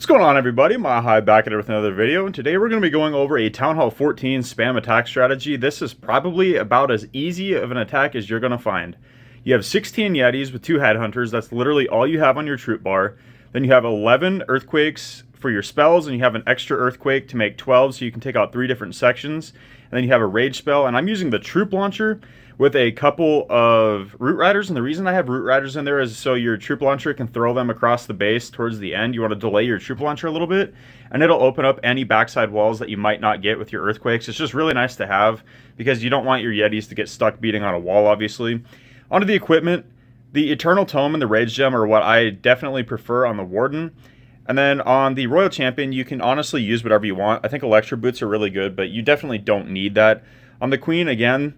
What's going on, everybody? Mahai back at it with another video, and today we're going to be going over a TownHall 14 spam attack strategy. This is probably about as easy of an attack as you're going to find. You have 16 Yetis with 2 headhunters. That's literally all you have on your troop bar. Then you have 11 earthquakes for your spells, and you have an extra earthquake to make 12, so you can take out 3 different sections. And then you have a rage spell, and I'm using the troop launcher with a couple of root riders, and the reason I have root riders in there is so your troop launcher can throw them across the base towards the end. You want to delay your troop launcher a little bit, and it'll open up any backside walls that you might not get with your earthquakes. It's just really nice to have because you don't want your Yetis to get stuck beating on a wall, obviously. Onto the equipment, the Eternal Tome and the Rage Gem are what I definitely prefer on the Warden. And then on the Royal Champion, you can honestly use whatever you want. I think Electro Boots are really good, but you definitely don't need that. On the Queen, again,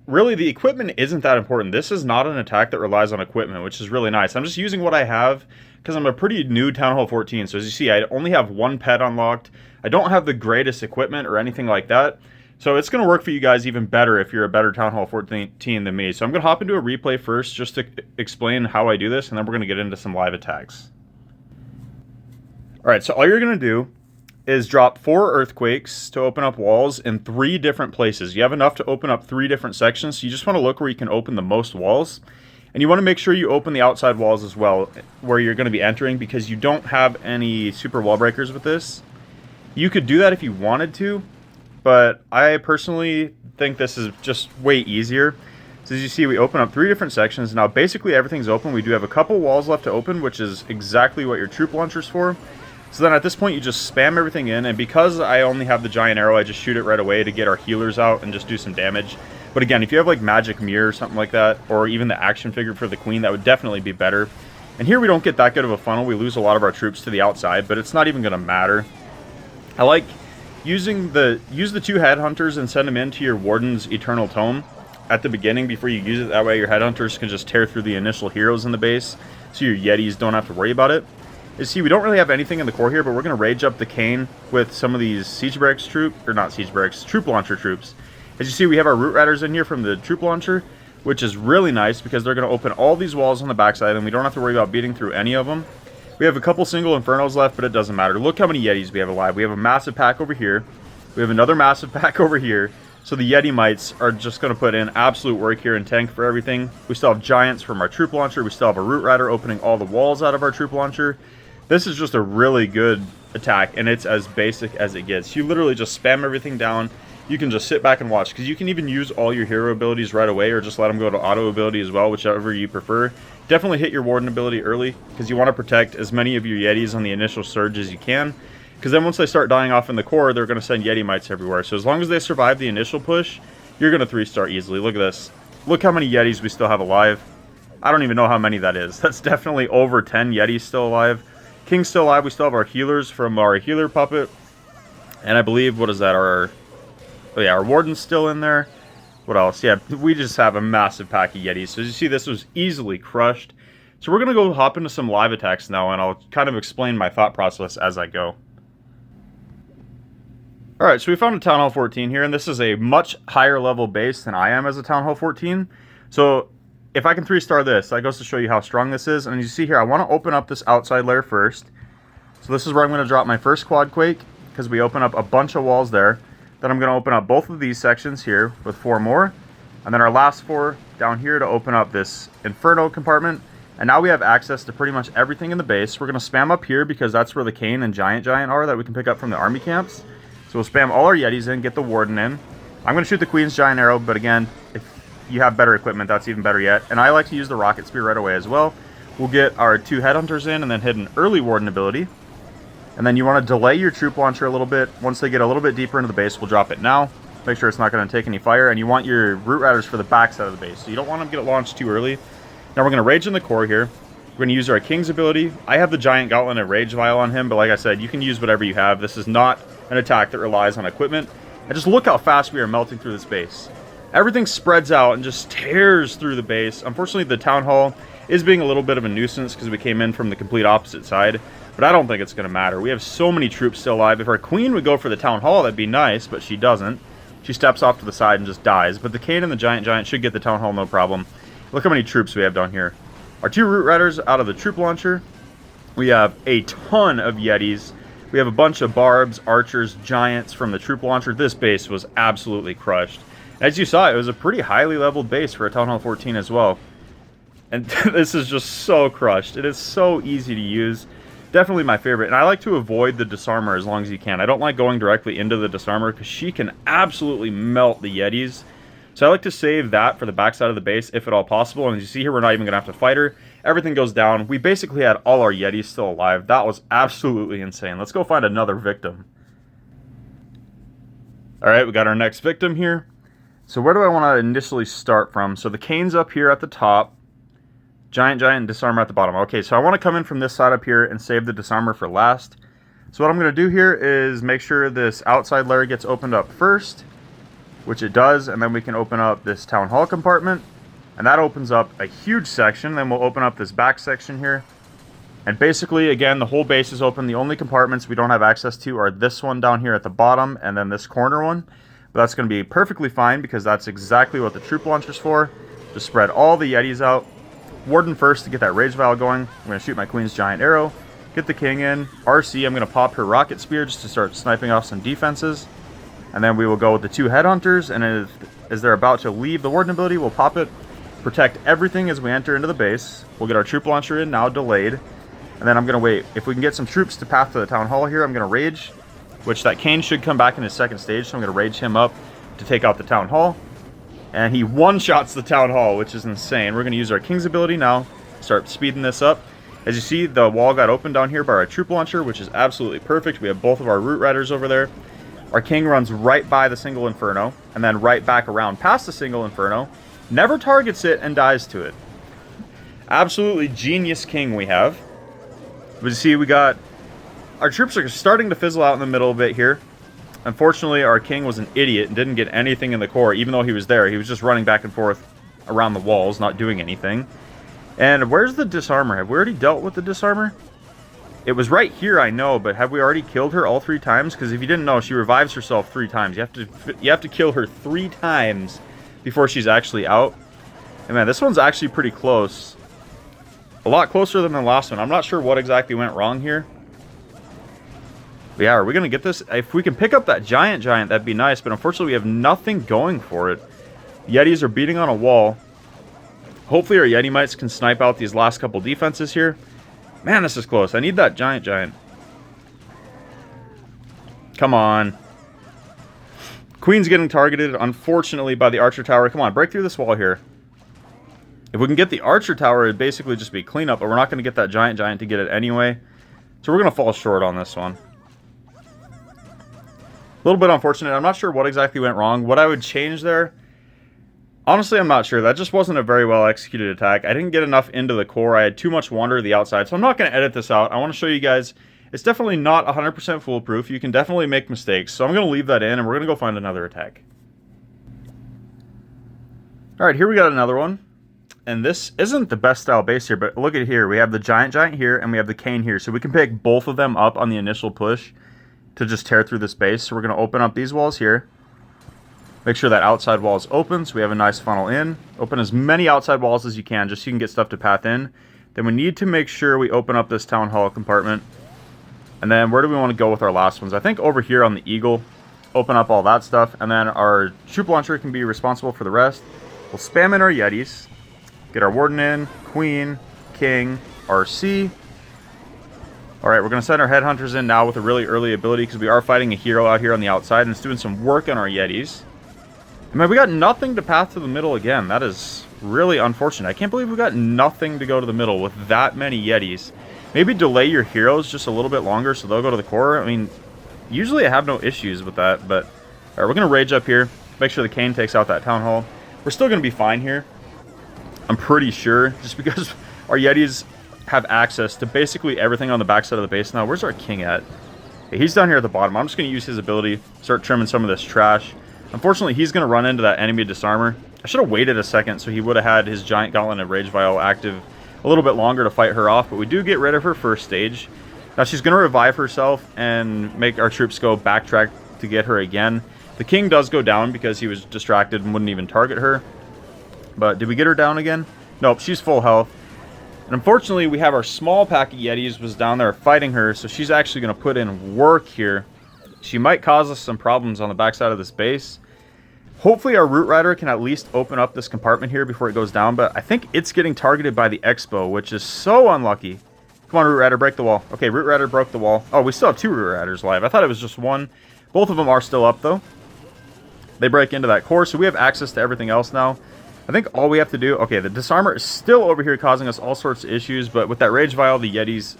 really, the equipment isn't that important. This is not an attack that relies on equipment, which is really nice. I'm just using what I have because I'm a pretty new TownHall 14. So as you see, I only have 1 pet unlocked. I don't have the greatest equipment or anything like that. So it's going to work for you guys even better if you're a better TownHall 14 than me. So I'm going to hop into a replay first just to explain how I do this, and then we're going to get into some live attacks. All right, so all you're going to do is drop 4 earthquakes to open up walls in 3 different places. You have enough to open up 3 different sections, so you just want to look where you can open the most walls. And you want to make sure you open the outside walls as well, where you're going to be entering, because you don't have any super wall breakers with this. You could do that if you wanted to, but I personally think this is just way easier. So as you see, we open up 3 different sections. Now basically everything's open. We do have a couple walls left to open, which is exactly what your troop launcher's for. So then at this point, you just spam everything in, and because I only have the giant arrow, I just shoot it right away to get our healers out and just do some damage. But again, if you have like Magic Mirror or something like that, or even the action figure for the Queen, that would definitely be better. And here we don't get that good of a funnel. We lose a lot of our troops to the outside, but it's not even going to matter. I like use the 2 headhunters and send them into your Warden's Eternal Tome at the beginning before you use it. That way your headhunters can just tear through the initial heroes in the base, so your Yetis don't have to worry about it. You see, we don't really have anything in the core here, but we're going to rage up the Kane with some of these siege barracks troop, or not siege barracks, troop launcher troops. As you see, we have our root riders in here from the troop launcher, which is really nice because they're going to open all these walls on the backside, and we don't have to worry about beating through any of them. We have a couple single Infernos left, but it doesn't matter. Look how many Yetis we have alive. We have a massive pack over here. We have another massive pack over here. So the Yeti Mites are just going to put in absolute work here and tank for everything. We still have giants from our troop launcher. We still have a root rider opening all the walls out of our troop launcher. This is just a really good attack, and it's as basic as it gets. You literally just spam everything down. You can just sit back and watch, because you can even use all your hero abilities right away, or just let them go to auto ability as well, whichever you prefer. Definitely hit your Warden ability early, because you want to protect as many of your Yetis on the initial surge as you can, because then once they start dying off in the core, they're going to send Yeti Mites everywhere. So as long as they survive the initial push, you're going to 3-star easily. Look at this. Look how many Yetis we still have alive. I don't even know how many that is. That's definitely over 10 Yetis still alive. King's still alive. We still have our healers from our healer puppet. And I believe, what is that? Oh yeah, our Warden's still in there. What else? Yeah, we just have a massive pack of Yetis. So as you see, this was easily crushed. So we're going to go hop into some live attacks now, and I'll kind of explain my thought process as I go. Alright, so we found a TownHall 14 here, and this is a much higher level base than I am as a TownHall 14. So if I can 3-star this, that goes to show you how strong this is. And you see here, I want to open up this outside layer first. So this is where I'm going to drop my first quad quake, because we open up a bunch of walls there. Then I'm going to open up both of these sections here with 4 more. And then our last 4 down here to open up this Inferno compartment. And now we have access to pretty much everything in the base. We're going to spam up here because that's where the Kane and Giant are that we can pick up from the army camps. So we'll spam all our Yetis in, get the Warden in. I'm going to shoot the Queen's Giant Arrow, but again, if you have better equipment, that's even better yet. And I like to use the Rocket Spear right away as well. We'll get our 2 headhunters in and then hit an early Warden ability. And then you want to delay your troop launcher a little bit. Once they get a little bit deeper into the base, we'll drop it now. Make sure it's not going to take any fire. And you want your root riders for the back side of the base. So you don't want them to get launched too early. Now we're going to rage in the core here. We're going to use our King's ability. I have the Giant Gauntlet and Rage Vial on him, but like I said, you can use whatever you have. This is not an attack that relies on equipment. And just look how fast we are melting through this base. Everything spreads out and just tears through the base. Unfortunately, the TownHall is being a little bit of a nuisance because we came in from the complete opposite side. But I don't think it's going to matter. We have so many troops still alive. If our Queen would go for the TownHall, that'd be nice, but she doesn't. She steps off to the side and just dies. But the Kane and the Giant should get the TownHall no problem. Look how many troops we have down here. Our 2 root riders out of the troop launcher. We have a ton of Yetis. We have a bunch of barbs, archers, giants from the troop launcher. This base was absolutely crushed. As you saw, it was a pretty highly leveled base for a TownHall 14 as well. And this is just so crushed. It is so easy to use. Definitely my favorite. And I like to avoid the disarmer as long as you can. I don't like going directly into the disarmer because she can absolutely melt the Yetis. So I like to save that for the backside of the base if at all possible. And as you see here, we're not even going to have to fight her. Everything goes down. We basically had all our Yetis still alive. That was absolutely insane. Let's go find another victim. Alright, we got our next victim here. So where do I want to initially start from? So the Kane's up here at the top. Giant, disarmer at the bottom. Okay, so I want to come in from this side up here and save the disarmer for last. So what I'm going to do here is make sure this outside layer gets opened up first, which it does, and then we can open up this TownHall compartment, and that opens up a huge section. Then we'll open up this back section here, and basically, again, the whole base is open. The only compartments we don't have access to are this one down here at the bottom, and then this corner one. But that's going to be perfectly fine because that's exactly what the troop launcher's for. Just spread all the Yetis out. Warden first to get that rage vial going. I'm going to shoot my Queen's giant arrow, get the King in. RC, I'm going to pop her rocket spear just to start sniping off some defenses. And then we will go with the 2 headhunters, and as they're about to leave the Warden ability, we'll pop it, protect everything as we enter into the base. We'll get our troop launcher in, now delayed. And then I'm going to wait. If we can get some troops to path to the TownHall here, I'm going to rage, which that Kane should come back in his second stage, so I'm going to rage him up to take out the TownHall. And he one-shots the TownHall, which is insane. We're going to use our King's ability now, start speeding this up. As you see, the wall got opened down here by our troop launcher, which is absolutely perfect. We have both of our root riders over there. Our King runs right by the single inferno, and then right back around past the single inferno, never targets it, and dies to it. Absolutely genius King we have. But you see, we got... Our troops are starting to fizzle out in the middle a bit here. Unfortunately, our King was an idiot and didn't get anything in the core, even though he was there. He was just running back and forth around the walls, not doing anything. And where's the disarmer? Have we already dealt with the disarmer? It was right here, I know, but have we already killed her all 3 times? Because if you didn't know, she revives herself 3 times. You have to kill her 3 times before she's actually out. And man, this one's actually pretty close. A lot closer than the last one. I'm not sure what exactly went wrong here. But yeah, are we going to get this? If we can pick up that giant, that'd be nice. But unfortunately, we have nothing going for it. Yetis are beating on a wall. Hopefully our Yeti mites can snipe out these last couple defenses here. Man, this is close. I need that giant. Come on. Queen's getting targeted, unfortunately, by the archer tower. Come on, break through this wall here. If we can get the archer tower, it'd basically just be cleanup. But we're not going to get that giant to get it anyway. So we're going to fall short on this one. A little bit unfortunate. I'm not sure what exactly went wrong. What I would change there, honestly, I'm not sure. That just wasn't a very well executed attack. I didn't get enough into the core. I had too much wander to the outside. So I'm not going to edit this out. I want to show you guys. It's definitely not 100% foolproof. You can definitely make mistakes. So I'm going to leave that in, and we're going to go find another attack. All right, here we got another one. And this isn't the best style base here, but look at here. We have the giant here, and we have the Kane here. So we can pick both of them up on the initial push to just tear through this base. So we're going to open up these walls here. Make sure that outside wall is open so we have a nice funnel in. Open as many outside walls as you can just so you can get stuff to path in. Then we need to make sure we open up this TownHall compartment. And then where do we want to go with our last ones? I think over here on the Eagle. Open up all that stuff. And then our troop launcher can be responsible for the rest. We'll spam in our Yetis. Get our Warden in. Queen. King. RC. Alright, we're going to send our headhunters in now with a really early ability because we are fighting a hero out here on the outside and it's doing some work on our Yetis. I mean, we got nothing to path to the middle again. That is really unfortunate. I can't believe we got nothing to go to the middle with that many Yetis. Maybe delay your heroes just a little bit longer so they'll go to the core. I mean, usually I have no issues with that, but alright, we're going to rage up here. Make sure the Kane takes out that TownHall. We're still going to be fine here. I'm pretty sure, just because our Yetis have access to basically everything on the backside of the base now. Where's our King at? Okay, he's down here at the bottom. I'm just going to use his ability, start trimming some of this trash. Unfortunately, he's going to run into that enemy disarmer. I should have waited a second so he would have had his giant gauntlet and rage vial active a little bit longer to fight her off, but we do get rid of her first stage. Now she's going to revive herself and make our troops go backtrack to get her again. The King does go down because he was distracted and wouldn't even target her. But did we get her down again? Nope, she's full health. And And unfortunately, we have our small pack of Yetis was down there fighting her, so she's actually going to put in work here. She might cause us some problems on the backside of this base. Hopefully our Root Rider can at least open up this compartment here before it goes down, but I think it's getting targeted by the Expo, which is so unlucky. Come on, Root Rider, break the wall. Okay, Root Rider broke the wall. Oh, we still have 2 Root Riders live. I thought it was just 1. Both of them are still up, though. They break into that core, so we have access to everything else now. I think all we have to do... Okay, the disarmer is still over here causing us all sorts of issues, but with that Rage Vial, the Yetis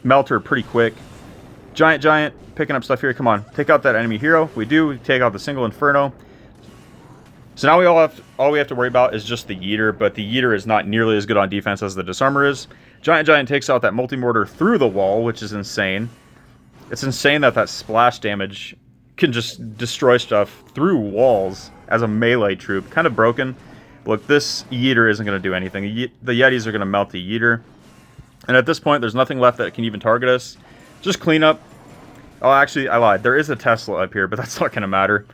melt her pretty quick. Giant, picking up stuff here. Come on, take out that enemy hero. We do. We take out the single Inferno. So now all we have to worry about is just the yeeter, but the yeeter is not nearly as good on defense as the disarmer is. Giant takes out that multi-mortar through the wall, which is insane. It's insane that splash damage can just destroy stuff through walls as a melee troop. Kind of broken. Look, this yeeter isn't going to do anything. The Yetis are going to melt the yeeter. And at this point, there's nothing left that can even target us. Just clean up. Oh, actually, I lied. There is a Tesla up here, but that's not going to matter.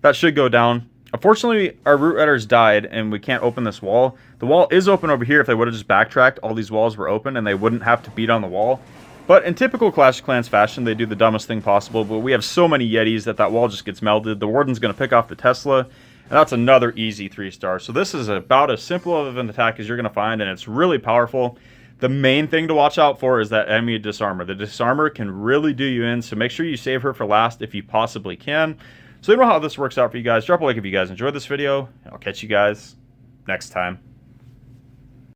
That should go down. Unfortunately, our Root Riders died, and we can't open this wall. The wall is open over here. If they would have just backtracked, all these walls were open, and they wouldn't have to beat on the wall. But in typical Clash of Clans fashion, they do the dumbest thing possible. But we have so many Yetis that wall just gets melted. The Warden's going to pick off the Tesla, and that's another easy 3-star. So this is about as simple of an attack as you're going to find, and it's really powerful. The main thing to watch out for is that enemy disarmer. The disarmer can really do you in, so make sure you save her for last if you possibly can. So you know how this works out for you guys. Drop a like if you guys enjoyed this video. I'll catch you guys next time.